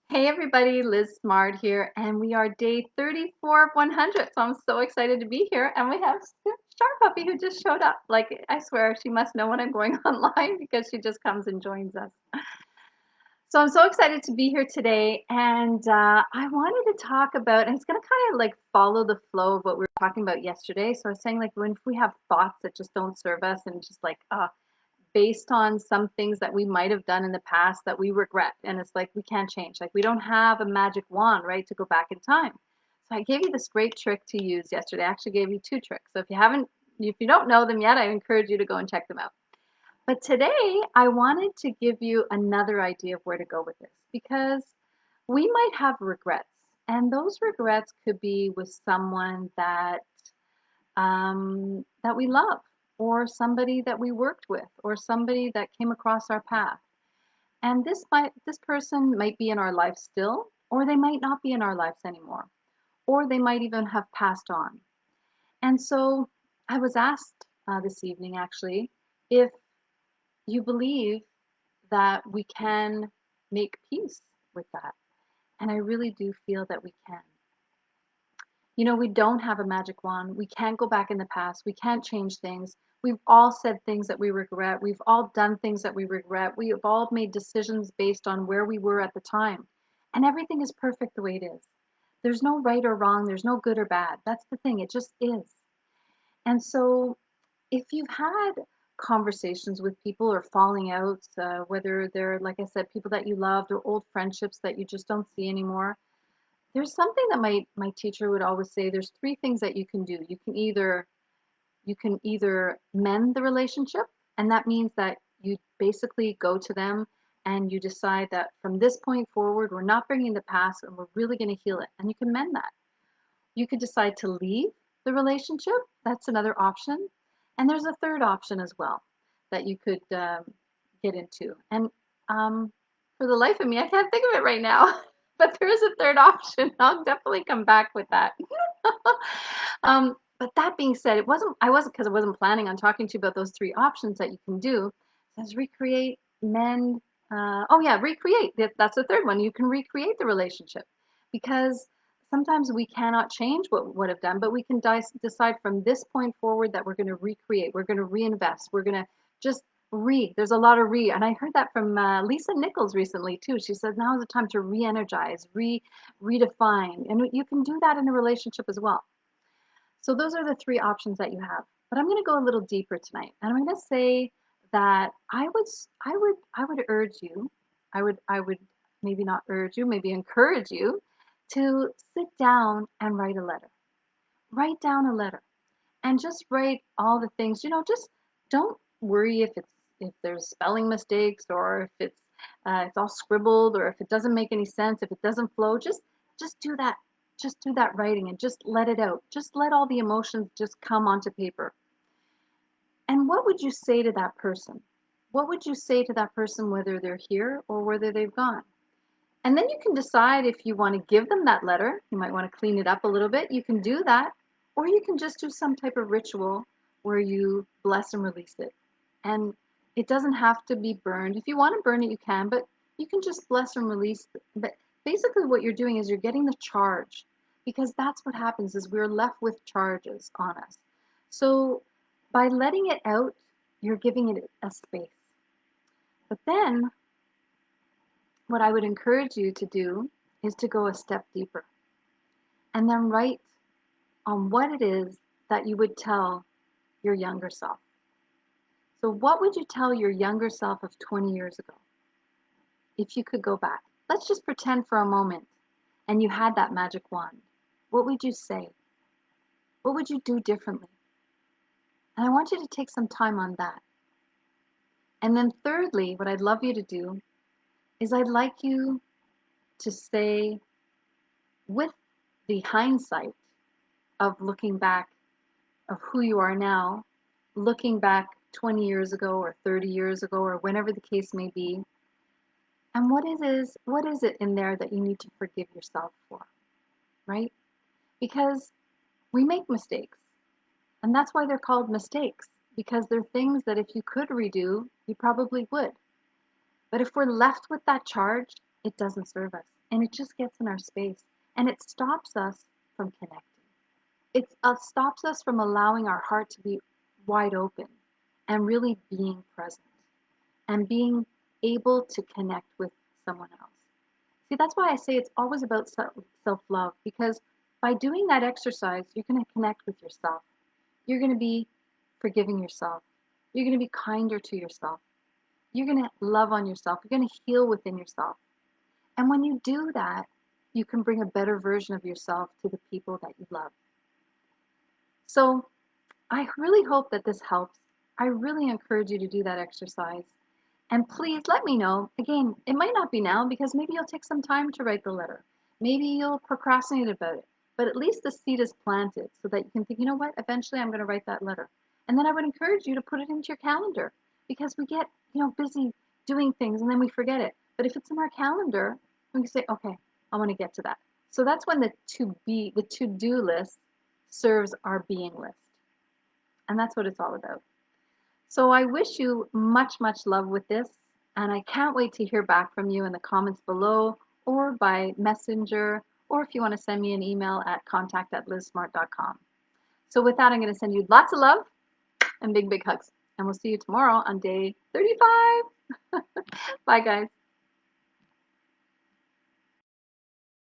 Hey everybody, Liz Smart here, and we are day 34 of 100. So I'm so excited to be here, and we have Star Puppy who just showed up. Like, I swear she must know when I'm going online because she just comes and joins us. So I'm so excited to be here today, and I wanted to talk about, and it's going to kind of like follow the flow of what we were talking about yesterday. So I was saying, like, when if we have thoughts that just don't serve us, and just like, based on some things that we might have done in the past that we regret. And it's like we can't change. Like we don't have a magic wand, right, to go back in time. So I gave you this great trick to use yesterday. I actually gave you two tricks. So if you don't know them yet, I encourage you to go and check them out. But today I wanted to give you another idea of where to go with this because we might have regrets. And those regrets could be with someone that we love, or somebody that we worked with, or somebody that came across our path. And this person might be in our life still, or they might not be in our lives anymore, or they might even have passed on. And so I was asked this evening, actually, if you believe that we can make peace with that. And I really do feel that we can. You know, we don't have a magic wand. We can't go back in the past. We can't change things. We've all said things that we regret. We've all done things that we regret. We have all made decisions based on where we were at the time. And everything is perfect the way it is. There's no right or wrong. There's no good or bad. That's the thing. It just is. And so if you've had conversations with people or falling outs, whether they're, like I said, people that you loved or old friendships that you just don't see anymore, there's something that my teacher would always say. There's three things that you can do. You can either mend the relationship, and that means that you basically go to them and you decide that from this point forward, we're not bringing the past and we're really going to heal it, and you can mend that. You could decide to leave the relationship. That's another option. And there's a third option as well that you could get into. And for the life of me, I can't think of it right now. But there is a third option. I'll definitely come back with that. But that being said, I wasn't because I wasn't planning on talking to you about those three options that you can do. It says recreate, mend. Oh yeah, recreate. That's the third one. You can recreate the relationship because sometimes we cannot change what would have done, but we can decide from this point forward that we're going to recreate, we're going to reinvest, we're going to just there's a lot of and I heard that from Lisa Nichols recently too. She said now is the time to re-energize, redefine, and you can do that in a relationship as well. So those are the three options that you have. But I'm going to go a little deeper tonight, and I'm going to say that I would urge you, I would maybe not urge you, maybe encourage you to sit down and write a letter. Write down a letter and just write all the things. Just don't worry if there's spelling mistakes, or if it's all scribbled, or if it doesn't make any sense, if it doesn't flow. Just do that. Just do that writing and just let it out. Just let all the emotions just come onto paper. And what would you say to that person? What would you say to that person, whether they're here or whether they've gone? And then you can decide if you want to give them that letter. You might want to clean it up a little bit. You can do that. Or you can just do some type of ritual where you bless and release it. And it doesn't have to be burned. If you want to burn it, you can, but you can just bless and release. But basically what you're doing is you're getting the charge, because that's what happens is we're left with charges on us. So by letting it out, you're giving it a space. But then what I would encourage you to do is to go a step deeper and then write on what it is that you would tell your younger self. So, what would you tell your younger self of 20 years ago if you could go back? Let's just pretend for a moment and you had that magic wand. What would you say? What would you do differently? And I want you to take some time on that. And then, thirdly, what I'd love you to do is I'd like you to say, with the hindsight of looking back, of who you are now, looking back 20 years ago or 30 years ago or whenever the case may be, and what is it in there that you need to forgive yourself for, right? Because we make mistakes, and that's why they're called mistakes, because they're things that if you could redo, you probably would. But if we're left with that charge, it doesn't serve us. And it just gets in our space. And it stops us from connecting. It stops us from allowing our heart to be wide open and really being present and being able to connect with someone else. See, that's why I say it's always about self love, because by doing that exercise, you're going to connect with yourself. You're going to be forgiving yourself. You're going to be kinder to yourself. You're going to love on yourself. You're going to heal within yourself. And when you do that, you can bring a better version of yourself to the people that you love. So I really hope that this helps. I really encourage you to do that exercise. And please let me know. Again, it might not be now because maybe you'll take some time to write the letter. Maybe you'll procrastinate about it. But at least the seed is planted so that you can think, you know what, eventually I'm going to write that letter. And then I would encourage you to put it into your calendar because we get, busy doing things and then we forget it. But if it's in our calendar, we can say, okay, I want to get to that. So that's when the to-do list serves our being list. And that's what it's all about. So I wish you much, much love with this, and I can't wait to hear back from you in the comments below or by messenger, or if you want to send me an email at contact@lizsmart.com. So with that, I'm going to send you lots of love and big, big hugs, and we'll see you tomorrow on day 35. Bye, guys.